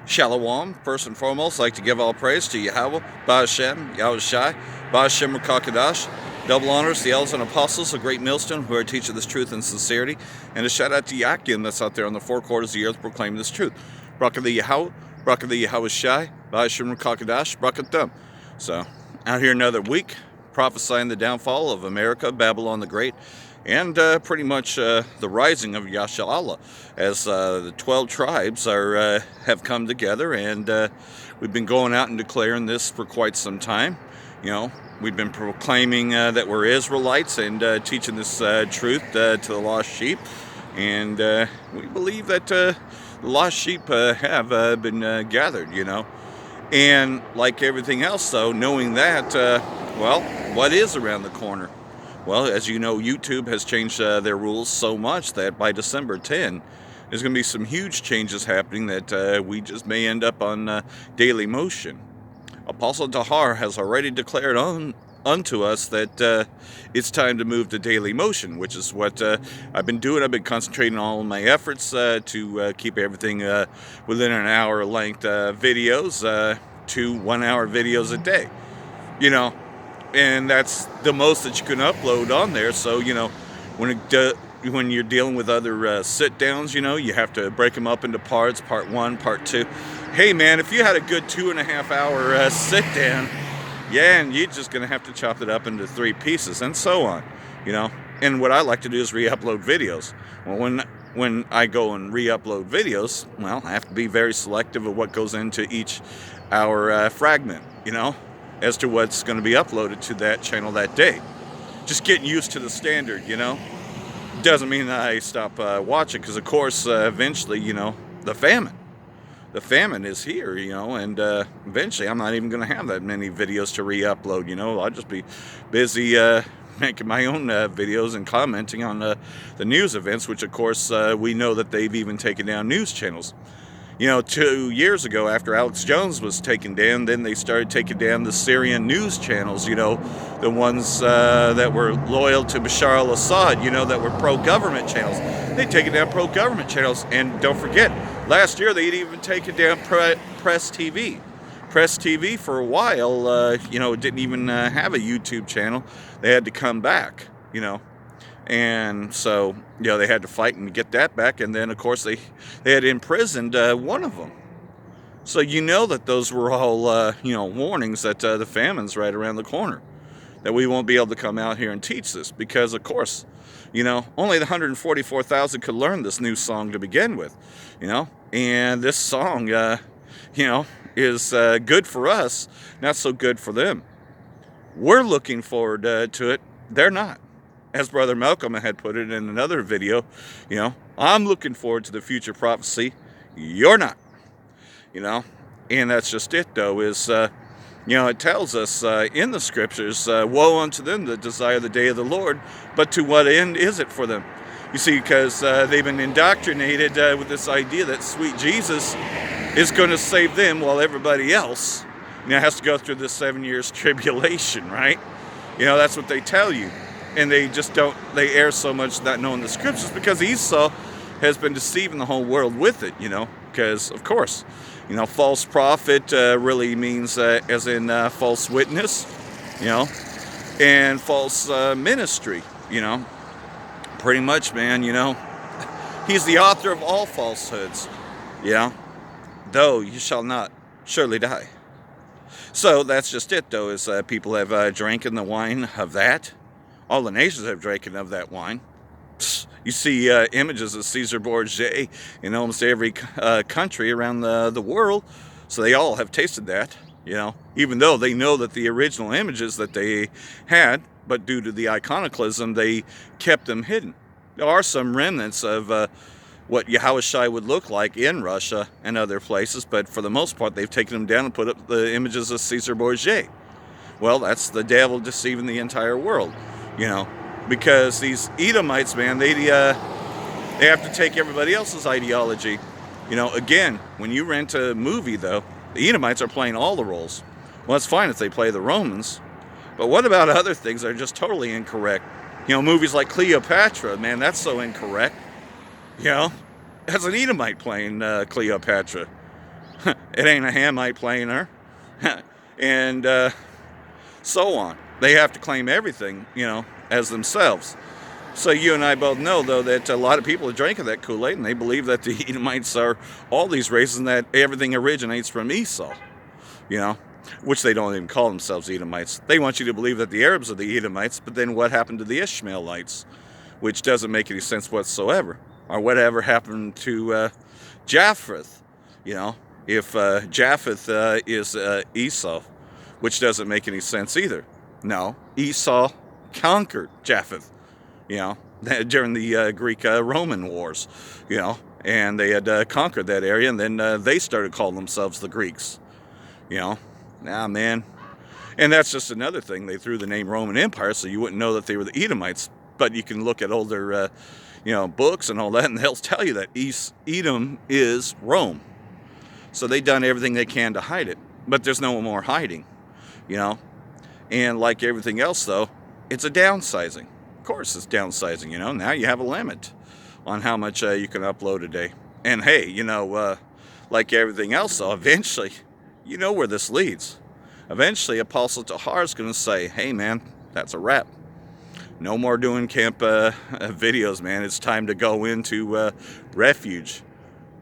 Shalom. First and foremost, I'd like to give all praise to Yahawah, bahasham, yahawashi, bahasham, quadash. Double honors to the elders and apostles, a great millstone who are teaching this truth in sincerity. And a shout out to Yakin that's out there on the four quarters of the earth proclaiming this truth. Barak the Yahawah, barak the yahawashi, bahasham, quadash, barak atham. So, out here another week, prophesying the downfall of America, Babylon the Great, and pretty much the rising of Yashalala, as the 12 tribes have come together, and we've been going out and declaring this for quite some time. You know, we've been proclaiming that we're Israelites and teaching this truth to the lost sheep, and we believe that the lost sheep have been gathered, you know. And like everything else, though, knowing that, well, what is around the corner? Well, as you know, YouTube has changed their rules so much that by December 10, there's going to be some huge changes happening that we just may end up on daily motion. Apostle Tahar has already declared unto us that it's time to move to daily motion, which is what I've been doing. I've been concentrating on all my efforts to keep everything within an hour length videos to 1 hour videos a day. You know, and that's the most that you can upload on there. So, you know, when you're dealing with other sit-downs, you know, you have to break them up into parts, part 1, part 2. Hey, man, if you had a good 2.5 hour sit-down, yeah, and you're just going to have to chop it up into 3 pieces, and so on, you know. And what I like to do is re-upload videos. Well, when I go and re-upload videos, well, I have to be very selective of what goes into each hour fragment, you know, as to what's going to be uploaded to that channel that day. Just getting used to the standard, you know. Doesn't mean that I stop watching, because of course eventually, you know, the famine is here, you know, and eventually I'm not even going to have that many videos to re-upload, you know. I'll just be busy making my own videos and commenting on the news events, which of course we know that they've even taken down news channels. You know, 2 years ago, after Alex Jones was taken down, then they started taking down the Syrian news channels, you know, the ones that were loyal to Bashar al-Assad, you know, that were pro-government channels. They'd taken down pro-government channels, and don't forget, last year they'd even taken down Press TV. Press TV for a while, you know, didn't even have a YouTube channel. They had to come back, you know. And so, you know, they had to fight and get that back. And then, of course, they had imprisoned one of them. So you know that those were all, you know, warnings that the famine's right around the corner. That we won't be able to come out here and teach this. Because, of course, you know, only the 144,000 could learn this new song to begin with. You know, and this song, you know, is good for us, not so good for them. We're looking forward to it. They're not. As Brother Malcolm had put it in another video, you know, I'm looking forward to the future prophecy. You're not, you know. And that's just it, though, is, you know, it tells us in the scriptures, woe unto them that desire the day of the Lord, but to what end is it for them? You see, because they've been indoctrinated with this idea that sweet Jesus is going to save them while everybody else, you know, has to go through this 7 years tribulation, right? You know, that's what they tell you. And they just don't, they err so much not knowing the scriptures, because Esau has been deceiving the whole world with it, you know, because, of course, you know, false prophet really means as in false witness, you know, and false ministry, you know, pretty much, man, you know, he's the author of all falsehoods, you know, though you shall not surely die. So that's just it, though, is people have drank in the wine of that. All the nations have drinking of that wine. You see images of Caesar Borgia in almost every country around the world. So they all have tasted that, you know, even though they know that the original images that they had, but due to the iconoclasm, they kept them hidden. There are some remnants of what yahawashi would look like in Russia and other places, but for the most part, they've taken them down and put up the images of Caesar Borgia. Well, that's the devil deceiving the entire world. You know, because these Edomites, man, they have to take everybody else's ideology. You know, again, when you rent a movie, though, the Edomites are playing all the roles. Well, it's fine if they play the Romans, but what about other things that are just totally incorrect? You know, movies like Cleopatra, man, that's so incorrect. You know, as an Edomite playing Cleopatra. It ain't a Hamite planer, and so on. They have to claim everything, as themselves. So you and I both know, though, that a lot of people are drinking that Kool-Aid, and they believe that the Edomites are all these races, and that everything originates from Esau, which they don't even call themselves Edomites. They want you to believe that the Arabs are the Edomites, but then what happened to the Ishmaelites, which doesn't make any sense whatsoever. Or whatever happened to Japheth, if Japheth is Esau, which doesn't make any sense either. No, Esau conquered Japheth, during the Greek-Roman wars, and they had conquered that area, and then they started calling themselves the Greeks, man. And that's just another thing. They threw the name Roman Empire so you wouldn't know that they were the Edomites, but you can look at older, books and all that, and they'll tell you that Edom is Rome. So they've done everything they can to hide it, but there's no more hiding, And like everything else, though, it's a downsizing. Of course it's downsizing, Now you have a limit on how much you can upload a day. And hey, like everything else, though, eventually, where this leads. Eventually, Apostle Tahar is going to say, hey, man, that's a wrap. No more doing camp videos, man. It's time to go into refuge.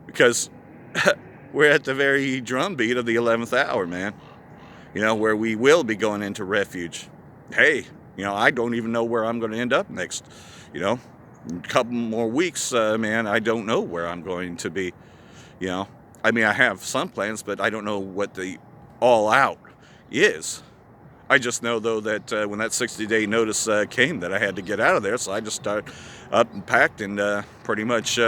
Because we're at the very drumbeat of the 11th hour, man. Where we will be going into refuge. Hey, I don't even know where I'm going to end up next. A couple more weeks, man, I don't know where I'm going to be. I mean, I have some plans, but I don't know what the all out is. I just know, though, that when that 60-day notice came, that I had to get out of there, so I just started up and packed and pretty much,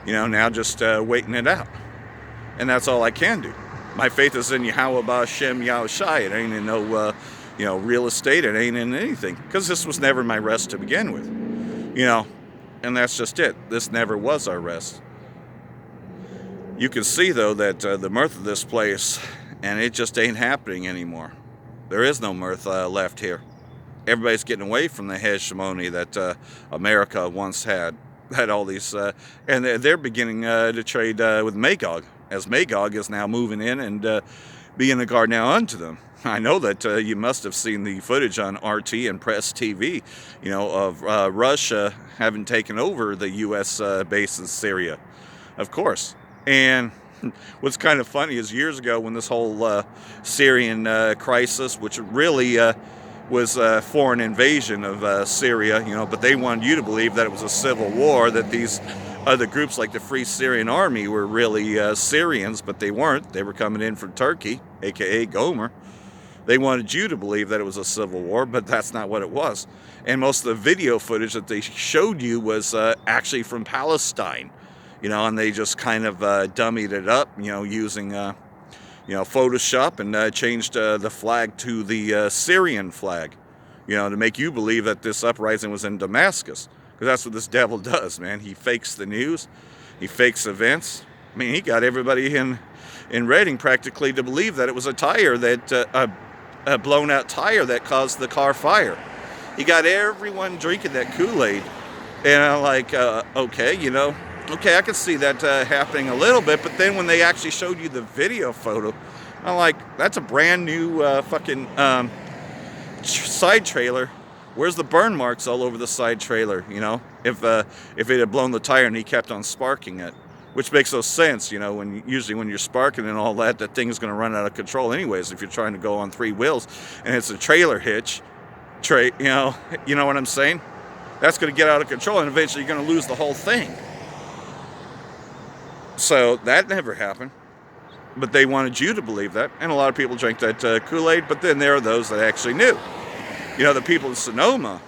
now just waiting it out. And that's all I can do. My faith is in yahawah, bahasham, yahawashi. It ain't in no, real estate. It ain't in anything. Because this was never my rest to begin with. And that's just it. This never was our rest. You can see, though, that the mirth of this place, and it just ain't happening anymore. There is no mirth left here. Everybody's getting away from the hegemony that America once had. Had all these, and they're beginning to trade with Magog, as Magog is now moving in and being a guard now unto them. I know that you must have seen the footage on RT and Press TV, of Russia having taken over the U.S. base in Syria, of course. And what's kind of funny is years ago when this whole Syrian crisis, which really was a foreign invasion of Syria, but they wanted you to believe that it was a civil war, that these other groups like the Free Syrian Army were really Syrians, but they weren't. They were coming in from Turkey, aka Gomer. They wanted you to believe that it was a civil war, but that's not what it was. And most of the video footage that they showed you was actually from Palestine, and they just kind of dummied it up, using Photoshop, and changed the flag to the Syrian flag, to make you believe that this uprising was in Damascus. Because that's what this devil does, man. He fakes the news. He fakes events. I mean, he got everybody in Reading practically to believe that it was a tire that, a blown out tire that caused the car fire. He got everyone drinking that Kool-Aid. And I'm like, okay, okay, I could see that happening a little bit, but then when they actually showed you the video photo, I'm like, that's a brand new fucking side trailer. Where's the burn marks all over the side trailer, if it had blown the tire and he kept on sparking it, which makes no sense, usually when you're sparking and all that, that thing is going to run out of control anyways if you're trying to go on 3 wheels and it's a trailer hitch, you know what I'm saying? That's going to get out of control and eventually you're going to lose the whole thing. So that never happened, but they wanted you to believe that, and a lot of people drank that Kool-Aid, but then there are those that actually knew. The people in Sonoma,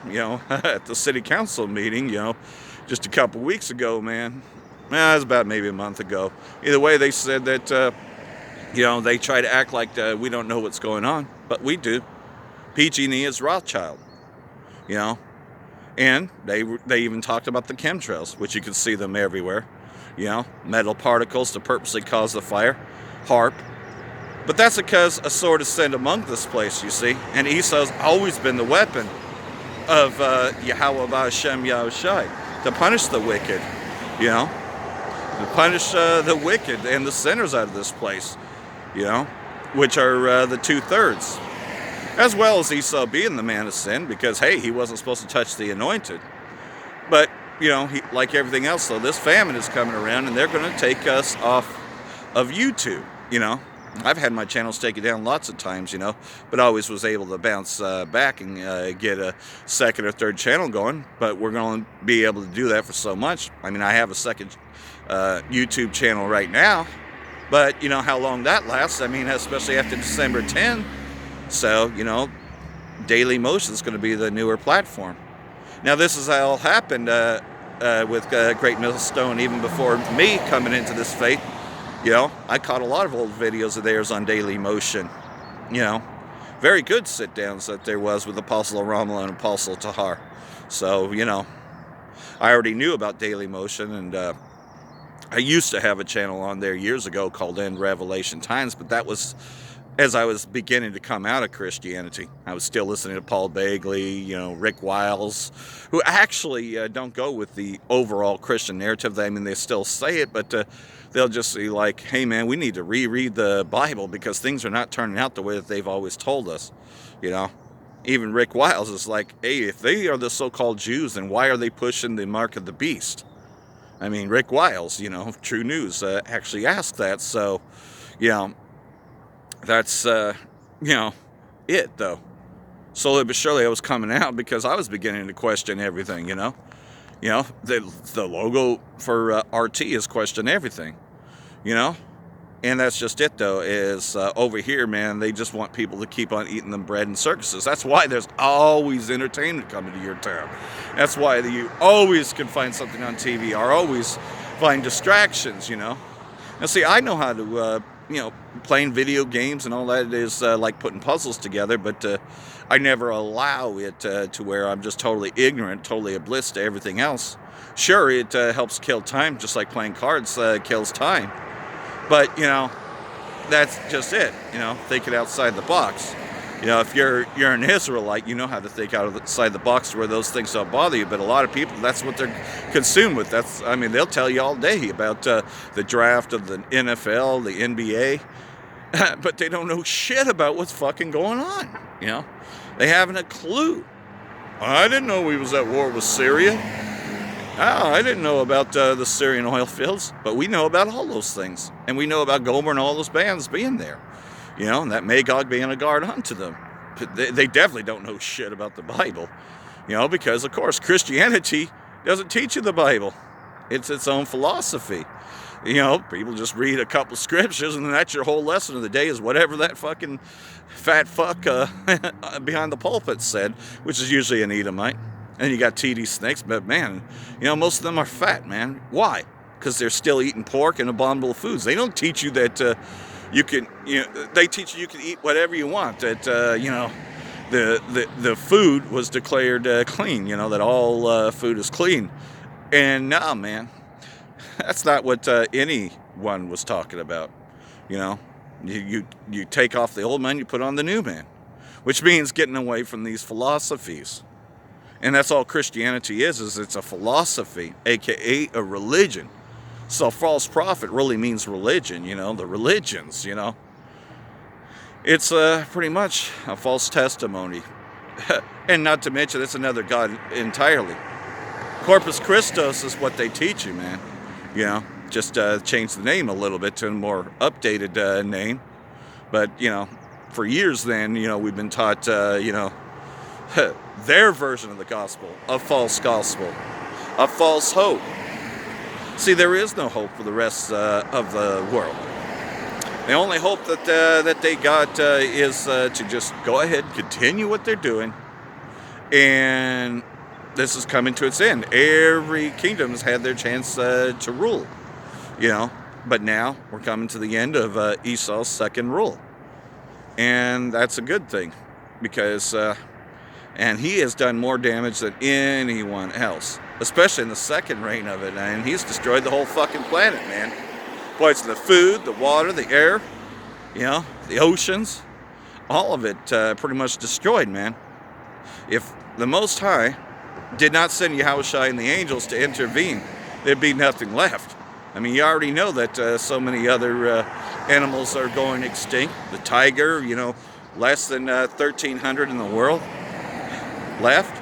at the city council meeting, just a couple weeks ago, man, it was about maybe a month ago. Either way, they said that, they try to act like we don't know what's going on, but we do. PG&E is Rothschild, and they even talked about the chemtrails, which you can see them everywhere. Metal particles to purposely cause the fire, HARP. But that's because a sword is sent among this place, you see. And Esau's always been the weapon of Yahawah, bahasham, yahawashi, to punish the wicked, to punish the wicked and the sinners out of this place, which are the 2/3. As well as Esau being the man of sin, because, hey, he wasn't supposed to touch the anointed. But, like everything else, though, this famine is coming around, and they're going to take us off of YouTube, I've had my channels taken down lots of times, but always was able to bounce back and get a second or third channel going. But we're going to be able to do that for so much. I mean, I have a second YouTube channel right now, but how long that lasts, I mean, especially after December 10. So, Daily Motion is going to be the newer platform. Now, this has all happened with Great Millstone even before me coming into this faith. I caught a lot of old videos of theirs on Daily Motion. Very good sit-downs that there was with Apostle Rommel and Apostle Tahar. So, I already knew about Daily Motion, and I used to have a channel on there years ago called End Revelation Times, but that was as I was beginning to come out of Christianity. I was still listening to Paul Bagley, Rick Wiles, who actually don't go with the overall Christian narrative. I mean, they still say it, but they'll just be like, hey man, we need to reread the Bible because things are not turning out the way that they've always told us, Even Rick Wiles is like, hey, if they are the so-called Jews, then why are they pushing the mark of the beast? I mean, Rick Wiles, True News, actually asked that. So, that's, it, though. Slowly but surely I was coming out because I was beginning to question everything, the logo for RT is question everything, And that's just it, though, is over here, man, they just want people to keep on eating them bread and circuses. That's why there's always entertainment coming to your town. That's why you always can find something on TV or always find distractions, Now, see, I know how to, playing video games and all that is like putting puzzles together, but I never allow it to where I'm just totally ignorant, totally oblivious to everything else. Sure, it helps kill time, just like playing cards kills time. But, that's just it, thinking outside the box. If you're an Israelite, you know how to think outside the box where those things don't bother you. But a lot of people, that's what they're consumed with. They'll tell you all day about the draft of the NFL, the NBA, but they don't know shit about what's fucking going on. They haven't a clue. I didn't know we was at war with Syria. Oh, I didn't know about the Syrian oil fields, but we know about all those things. And we know about Gomer and all those bands being there. And that Magog being a guard unto them. But they definitely don't know shit about the Bible. Because, of course, Christianity doesn't teach you the Bible. It's its own philosophy. People just read a couple scriptures and that's your whole lesson of the day is whatever that fucking fat fuck behind the pulpit said, which is usually an Edomite. And you got TD snakes, but man, most of them are fat, man. Why? Because they're still eating pork and abominable foods. They don't teach you that you can, they teach you can eat whatever you want. That the food was declared clean. That all food is clean. And no, man, that's not what anyone was talking about. You take off the old man, you put on the new man, which means getting away from these philosophies. And that's all Christianity is it's a philosophy, aka a religion. So false prophet really means religion, the religions, It's pretty much a false testimony. And not to mention, it's another God entirely. Corpus Christos is what they teach you, man. Just change the name a little bit to a more updated name. But, for years then, we've been taught, their version of the gospel, a false gospel, a false hope. See, there is no hope for the rest of the world. The only hope that they got is to just go ahead and continue what they're doing. And this is coming to its end. Every kingdom has had their chance to rule, But now we're coming to the end of Esau's second rule. And that's a good thing because... and he has done more damage than anyone else, especially in the second reign of it. And he's destroyed the whole fucking planet, man. Boy, it's the food, the water, the air, the oceans, all of it pretty much destroyed, man. If the Most High did not send Yahawashi and the angels to intervene, there'd be nothing left. I mean, you already know that so many other animals are going extinct. The tiger, less than 1,300 in the world left,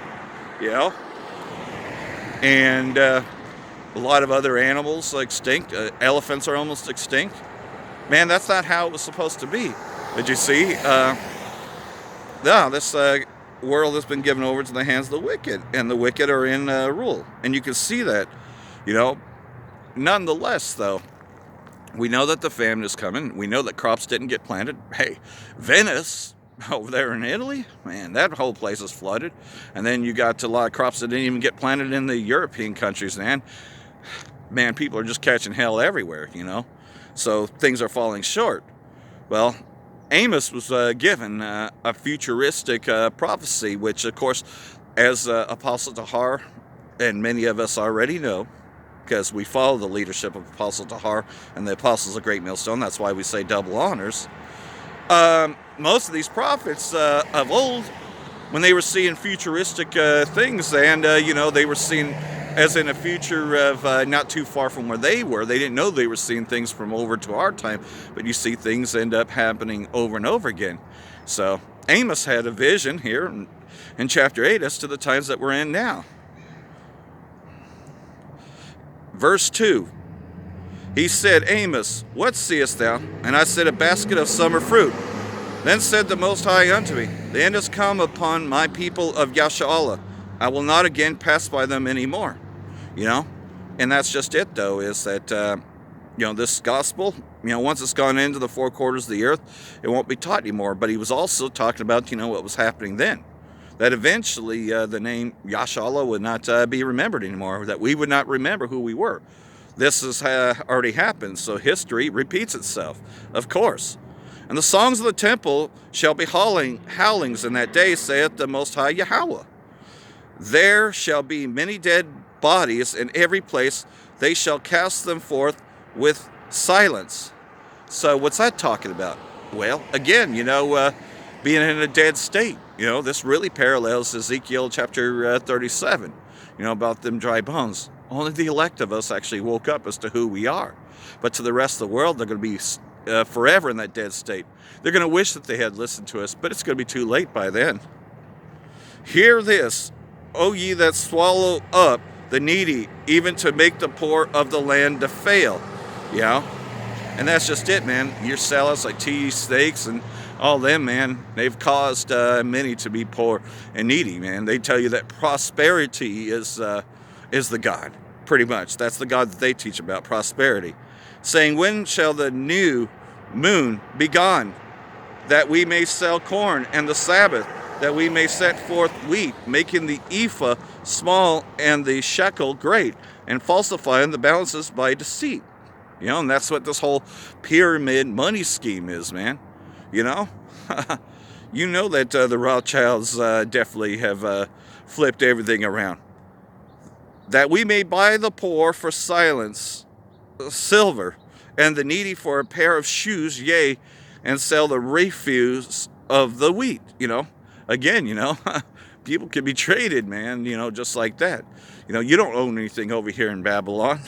and a lot of other animals are extinct. Elephants are almost extinct. Man, that's not how it was supposed to be. Did you see? This world has been given over to the hands of the wicked, and the wicked are in rule. And you can see that, Nonetheless, though, we know that the famine is coming. We know that crops didn't get planted. Hey, Venice, over there in Italy, man, that whole place is flooded. And then you got a lot of crops that didn't even get planted in the European countries, man. Man, people are just catching hell everywhere, So things are falling short. Well, Amos was given a futuristic prophecy, which, of course, as Apostle Tahar, and many of us already know, because we follow the leadership of Apostle Tahar and the Apostles of Great Millstone. That's why we say double honors. Most of these prophets of old, when they were seeing futuristic things, and, they were seeing as in a future of not too far from where they were. They didn't know they were seeing things from over to our time, but you see things end up happening over and over again. So Amos had a vision here in chapter 8 as to the times that we're in now. Verse 2, he said, Amos, what seest thou? And I said, a basket of summer fruit. Then said the Most High unto me, the end is come upon my people of Yashalah. I will not again pass by them anymore. And that's just it, though, is that, this gospel, once it's gone into the four quarters of the earth, it won't be taught anymore. But he was also talking about, what was happening then. That eventually the name Yashalah would not be remembered anymore, that we would not remember who we were. This has already happened, so history repeats itself, of course. And the songs of the temple shall be howlings in that day, saith the Most High Yahawah. There shall be many dead bodies in every place. They shall cast them forth with silence. So what's that talking about? Well, again, being in a dead state. This really parallels Ezekiel chapter 37, about them dry bones. Only the elect of us actually woke up as to who we are. But to the rest of the world, they're going to be forever in that dead state. They're going to wish that they had listened to us, but it's going to be too late by then. Hear this, O ye that swallow up the needy, even to make the poor of the land to fail. And that's just it, man. Your salads like tea, steaks, and all them, man, they've caused many to be poor and needy, man. They tell you that prosperity is the God, pretty much. That's the God that they teach about, prosperity. Saying, when shall the new moon be gone, that we may sell corn, and the Sabbath, that we may set forth wheat, making the ephah small and the shekel great, and falsifying the balances by deceit. And that's what this whole pyramid money scheme is, man. You know that the Rothschilds definitely have flipped everything around. That we may buy the poor for silence, silver, and the needy for a pair of shoes, yea, and sell the refuse of the wheat. Again, people can be traded, man, just like that. You don't own anything over here in Babylon.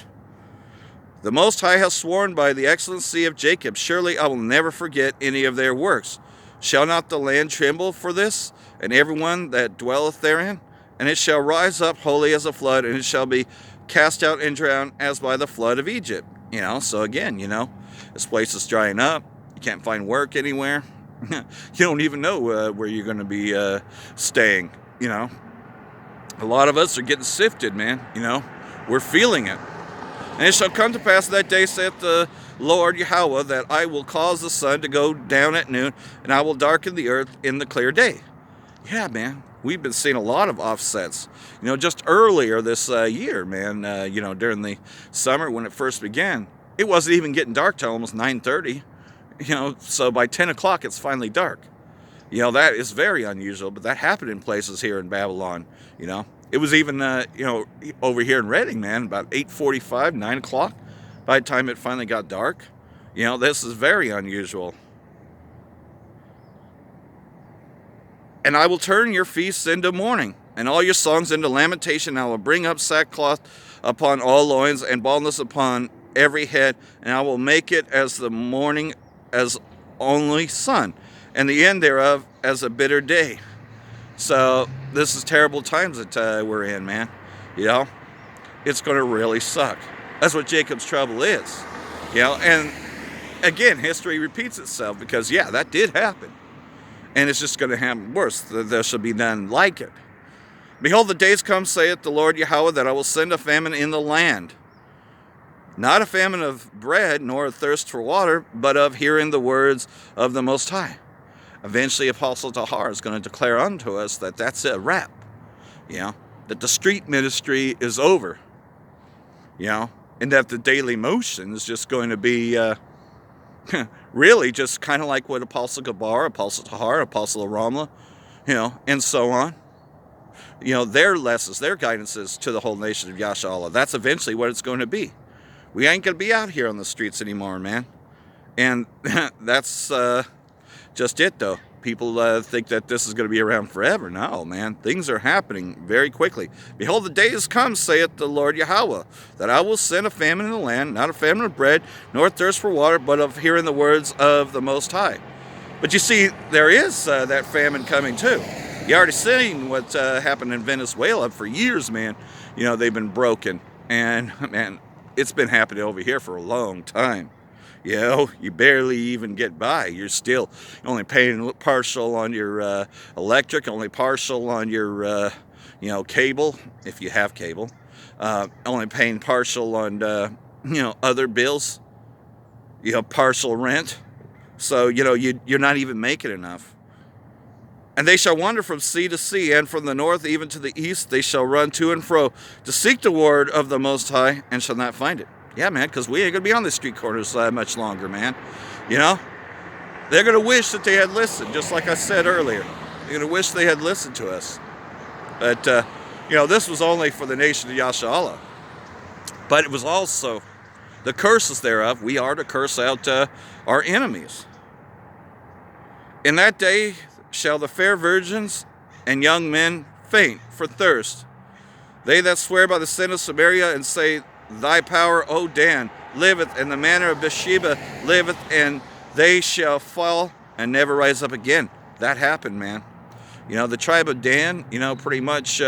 The Most High has sworn by the excellency of Jacob, surely I will never forget any of their works. Shall not the land tremble for this, and everyone that dwelleth therein? And it shall rise up wholly as a flood, and it shall be cast out and drowned as by the flood of Egypt. So again, this place is drying up. You can't find work anywhere. You don't even know where you're going to be staying, A lot of us are getting sifted, man, We're feeling it. And it shall come to pass that day, saith the Lord Yahawah, that I will cause the sun to go down at noon, and I will darken the earth in the clear day. Yeah, man, we've been seeing a lot of offsets. Just earlier this year, man, during the summer when it first began, it wasn't even getting dark till almost 9:30. So by 10 o'clock, it's finally dark. That is very unusual, but that happened in places here in Babylon, It was even, over here in Reading, man, about 8:45, 9 o'clock, by the time it finally got dark. This is very unusual. And I will turn your feasts into mourning, and all your songs into lamentation. I will bring up sackcloth upon all loins, and baldness upon every head, and I will make it as the morning as only sun, and the end thereof as a bitter day. So this is terrible times that we're in, man. You know, it's going to really suck. That's what Jacob's trouble is. You know, and again, history repeats itself because, yeah, that did happen. And it's just going to happen worse. There shall be none like it. Behold, the days come, saith the Lord yahawah, that I will send a famine in the land. Not a famine of bread, nor a thirst for water, but of hearing the words of the Most High. Eventually, Apostle Tahar is going to declare unto us that that's a wrap. You know, that the street ministry is over. You know, and that the daily motion is just going to be really just kind of like what Apostle Gabar, Apostle Tahar, Apostle Ramla, you know, and so on. You know, their lessons, their guidances to the whole nation of Yasha. That's eventually what it's going to be. We ain't going to be out here on the streets anymore, man. And that's just it, though. People think that this is going to be around forever. No, man. Things are happening very quickly. Behold, the days come, saith the Lord yahawah, that I will send a famine in the land, not a famine of bread, nor thirst for water, but of hearing the words of the Most High. But you see, there is that famine coming, too. You already seen what happened in Venezuela for years, man. You know, they've been broken. And, man, it's been happening over here for a long time. You know, you barely even get by. You're still only paying partial on your electric, only partial on your, you know, cable, if you have cable. Only paying partial on, you know, other bills. You know, partial rent. So, you know, you're not even making enough. And they shall wander from sea to sea, and from the north even to the east they shall run to and fro to seek the word of the Most High, and shall not find it. Yeah, man, because we ain't going to be on the street corners much longer, man. You know? They're going to wish that they had listened, just like I said earlier. They're going to wish they had listened to us. But, you know, this was only for the nation of Yasha. But it was also the curses thereof. We are to curse out our enemies. In that day shall the fair virgins and young men faint for thirst. They that swear by the sin of Samaria and say, Thy power, O Dan, liveth, and the manner of Bathsheba liveth, and they shall fall and never rise up again. That happened, man. You know, the tribe of Dan, you know, pretty much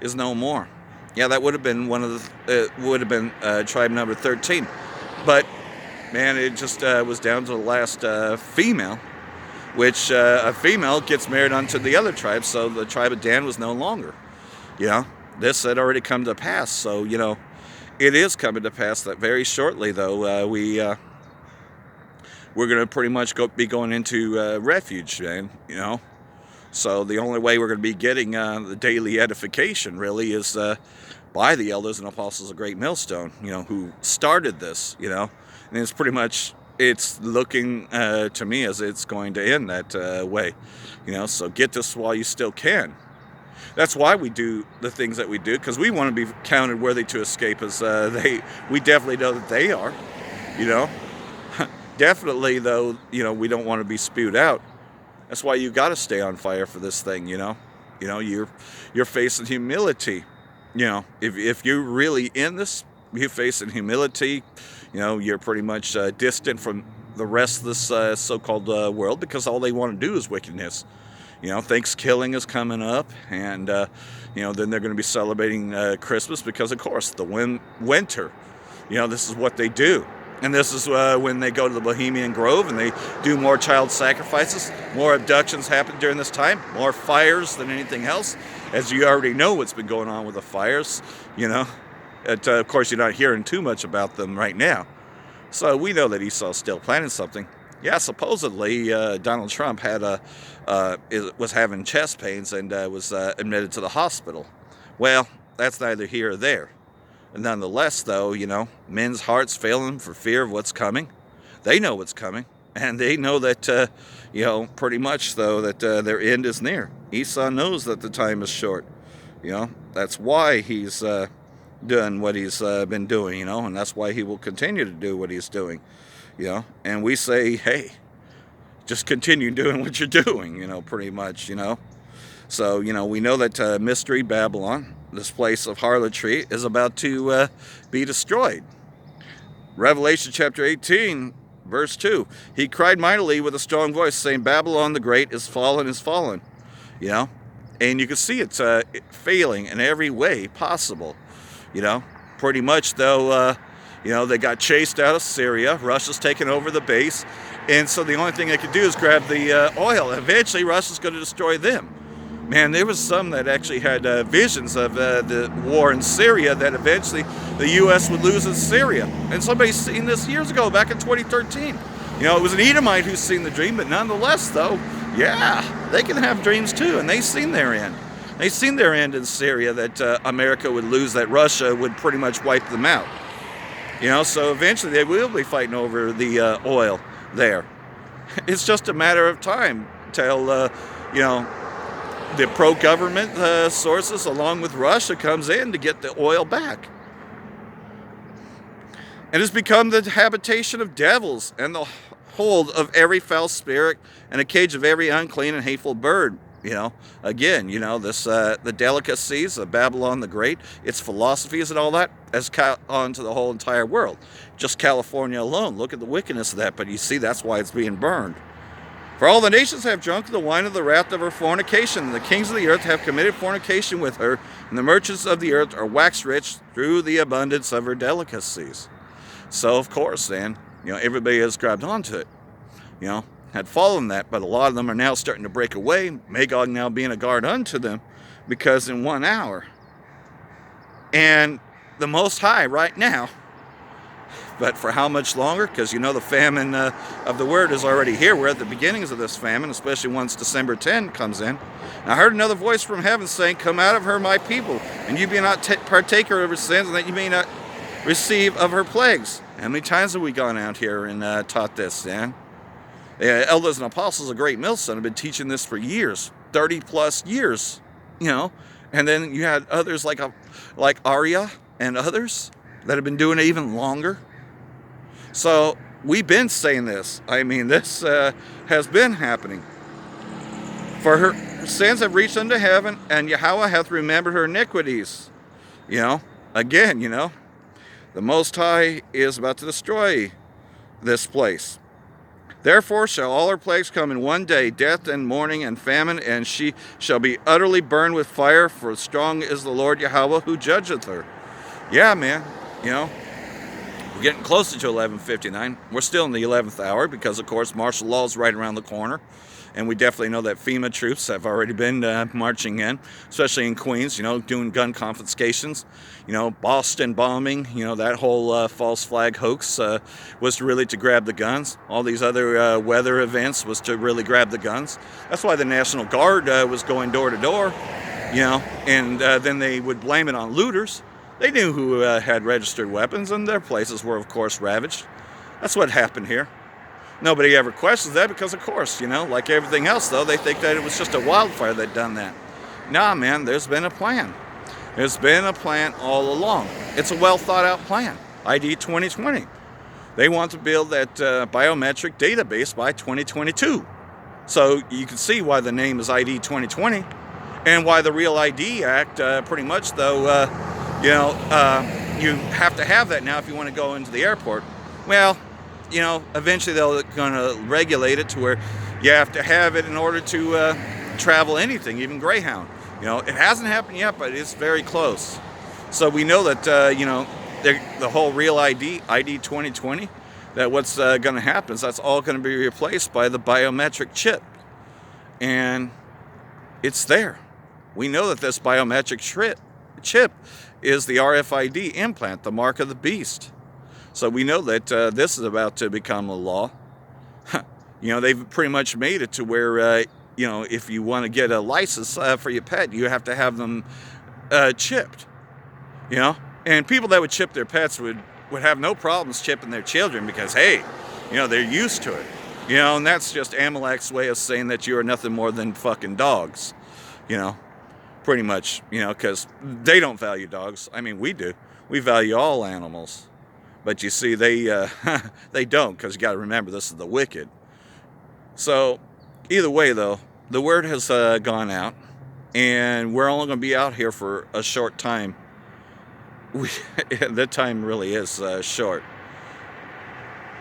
is no more. Yeah, that would have been one of the, tribe number 13. But, man, it just was down to the last female, which a female gets married onto the other tribe, so the tribe of Dan was no longer. You know, this had already come to pass, so, you know, it is coming to pass that very shortly, though, we're going to pretty much be going into refuge, man, you know. So the only way we're going to be getting the daily edification, really, is by the elders and apostles of Great Millstone, you know, who started this, you know. And it's pretty much, it's looking to me as it's going to end that way, you know. So get this while you still can. That's why we do the things that we do, because we want to be counted worthy to escape, as we definitely know that they are, you know. Definitely, though, you know, we don't want to be spewed out. That's why you got to stay on fire for this thing, you know. You know, you're facing humility. You know, if you're really in this, you're facing humility. You know, you're pretty much distant from the rest of this so-called world, because all they want to do is wickedness. You know, Thanksgiving is coming up, and, you know, then they're going to be celebrating Christmas because, of course, the winter, you know, this is what they do. And this is when they go to the Bohemian Grove and they do more child sacrifices. More abductions happen during this time. More fires than anything else. As you already know what's been going on with the fires, you know. Of course, you're not hearing too much about them right now. So we know that Esau's still planning something. Yeah, supposedly Donald Trump was having chest pains and was admitted to the hospital. Well, that's neither here or there. Nonetheless, though, you know, men's hearts fail them for fear of what's coming. They know what's coming, and they know that, you know, pretty much, though, that their end is near. Esau knows that the time is short. You know, that's why he's doing what he's been doing, you know, and that's why he will continue to do what he's doing. You know, and we say, hey, just continue doing what you're doing, you know, pretty much, you know. So, you know, we know that Mystery Babylon, this place of harlotry, is about to be destroyed. Revelation chapter 18, verse 2. He cried mightily with a strong voice, saying, Babylon the Great is fallen, is fallen. You know, and you can see it's failing in every way possible. You know, pretty much though, you know, they got chased out of Syria. Russia's taken over the base. And so the only thing they could do is grab the oil. Eventually, Russia's going to destroy them. Man, there was some that actually had visions of the war in Syria, that eventually the U.S. would lose in Syria. And somebody's seen this years ago, back in 2013. You know, it was an Edomite who's seen the dream, but nonetheless, though, yeah, they can have dreams too, and they've seen their end. They've seen their end in Syria, that America would lose, that Russia would pretty much wipe them out. You know, so eventually they will be fighting over the oil there. It's just a matter of time till, you know, the pro-government sources, along with Russia, comes in to get the oil back. It has become the habitation of devils and the hold of every foul spirit and a cage of every unclean and hateful bird. You know, again, you know, this the delicacies of Babylon the Great, its philosophies and all that, has caught on to the whole entire world. Just California alone, look at the wickedness of that, but you see that's why it's being burned. For all the nations have drunk the wine of the wrath of her fornication, and the kings of the earth have committed fornication with her, and the merchants of the earth are waxed rich through the abundance of her delicacies. So, of course, then, you know, everybody has grabbed onto it, you know, had fallen that, but a lot of them are now starting to break away, Magog now being a guard unto them, because in 1 hour, and the Most High right now, but for how much longer? Because you know the famine of the word is already here. We're at the beginnings of this famine, especially once December 10 comes in. And I heard another voice from heaven saying, Come out of her, my people, and you be not partaker of her sins, and that you may not receive of her plagues. How many times have we gone out here and taught this, Dan? Elders and apostles of Great Millstone have been teaching this for years, 30 plus years, you know. And then you had others like Arya and others that have been doing it even longer. So we've been saying this. I mean, this has been happening. For her sins have reached unto heaven, and Yahawah hath remembered her iniquities. You know, again, you know, the Most High is about to destroy this place. Therefore shall all her plagues come in one day, death and mourning and famine, and she shall be utterly burned with fire, for strong is the Lord Yahawah who judgeth her. Yeah, man, you know, we're getting closer to 11:59. We're still in the 11th hour because, of course, martial law is right around the corner. And we definitely know that FEMA troops have already been marching in, especially in Queens, you know, doing gun confiscations. You know, Boston bombing, you know, that whole false flag hoax was really to grab the guns. All these other weather events was to really grab the guns. That's why the National Guard was going door to door, you know, and then they would blame it on looters. They knew who had registered weapons, and their places were, of course, ravaged. That's what happened here. Nobody ever questions that because, of course, you know, like everything else, though, they think that it was just a wildfire that done that. Nah, man, there's been a plan. There's been a plan all along. It's a well-thought-out plan, ID 2020. They want to build that biometric database by 2022. So you can see why the name is ID 2020 and why the Real ID Act, pretty much, though, you know, you have to have that now if you want to go into the airport. Well, you know, eventually they're going to regulate it to where you have to have it in order to travel anything, even Greyhound. You know, it hasn't happened yet, but it's very close. So we know that, you know, the whole Real ID 2020, that what's going to happen is that's all going to be replaced by the biometric chip. And it's there. We know that this biometric chip is the RFID implant, the mark of the beast. So we know that this is about to become a law. You know, they've pretty much made it to where, you know, if you want to get a license for your pet, you have to have them chipped, you know. And people that would chip their pets would have no problems chipping their children because, hey, you know, they're used to it. You know, and that's just Amalek's way of saying that you are nothing more than fucking dogs, you know, pretty much, you know, because they don't value dogs. I mean, we do. We value all animals. But you see, they they don't, because you got to remember, this is the wicked. So, either way, though, the word has gone out, and we're only going to be out here for a short time. That time really is short.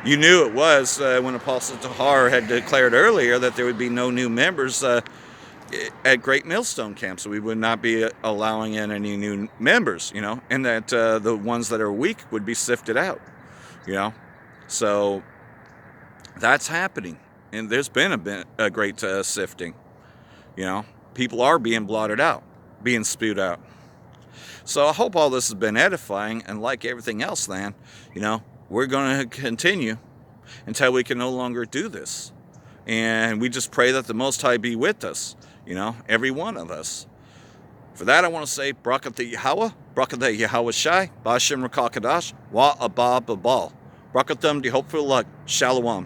You knew it was when Apostle Tahar had declared earlier that there would be no new members at Great Millstone Camp, so we would not be allowing in any new members, and that the ones that are weak would be sifted out, So that's happening, and there's been a great sifting, People are being blotted out, being spewed out. So I hope all this has been edifying, and like everything else, then, we're going to continue until we can no longer do this. And we just pray that the Most High be with us, every one of us. For that, I want to say, barak atha yahawah, barak atha yahawashi, bahasham quadash, wa abba babal. Barak atham, hope for luck. Shalom.